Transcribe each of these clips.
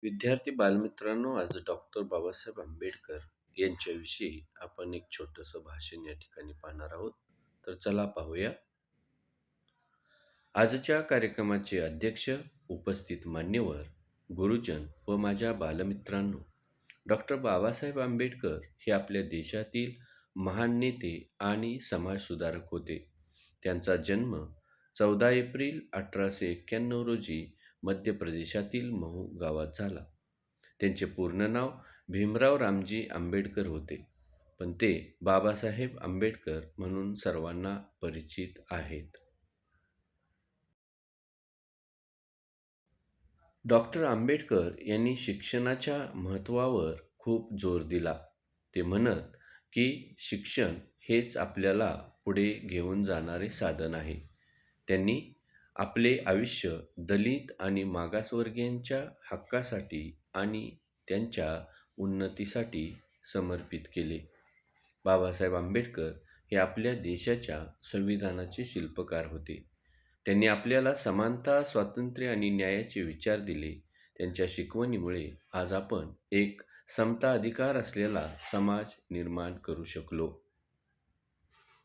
विद्यार्थी बालमित्रांनो, आज डॉक्टर बाबासाहेब आंबेडकर यांच्याविषयी आपण एक छोटंसं भाषण या ठिकाणी पाहणार आहोत. तर चला पाहूया. आजच्या कार्यक्रमाचे अध्यक्ष, उपस्थित मान्यवर, गुरुजन व माझ्या बालमित्रांनो, डॉक्टर बाबासाहेब आंबेडकर हे आपल्या देशातील महान नेते आणि समाजसुधारक होते. त्यांचा जन्म 14 एप्रिल 1891 रोजी मध्य प्रदेशातील महू गावात झाला. त्यांचे पूर्ण नाव भीमराव रामजी आंबेडकर होते, पण ते बाबासाहेब आंबेडकर म्हणून सर्वांना परिचित आहेत. डॉक्टर आंबेडकर यांनी शिक्षणाच्या महत्त्वावर खूप जोर दिला. ते म्हणत की शिक्षण हेच आपल्याला पुढे घेऊन जाणारे साधन आहे. त्यांनी आपले आयुष्य दलित आणि मागासवर्गीयांच्या हक्कासाठी आणि त्यांच्या उन्नतीसाठी समर्पित केले. बाबासाहेब आंबेडकर हे आपल्या देशाच्या संविधानाचे शिल्पकार होते. त्यांनी आपल्याला समानता, स्वातंत्र्य आणि न्यायाचे विचार दिले. त्यांच्या शिकवणीमुळे आज आपण एक समता अधिकार असलेला समाज निर्माण करू शकलो.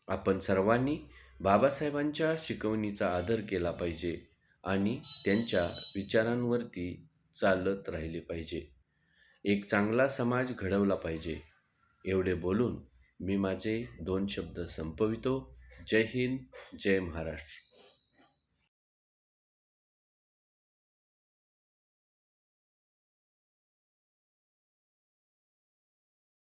आपण सर्वांनी बाबासाहेबांच्या शिकवणीचा आदर केला पाहिजे आणि त्यांच्या विचारांवरती चालत राहिले पाहिजे. एक चांगला समाज घडवला पाहिजे. एवढे बोलून मी माझे 2 शब्द संपवितो. जय हिंद, जय महाराष्ट्र.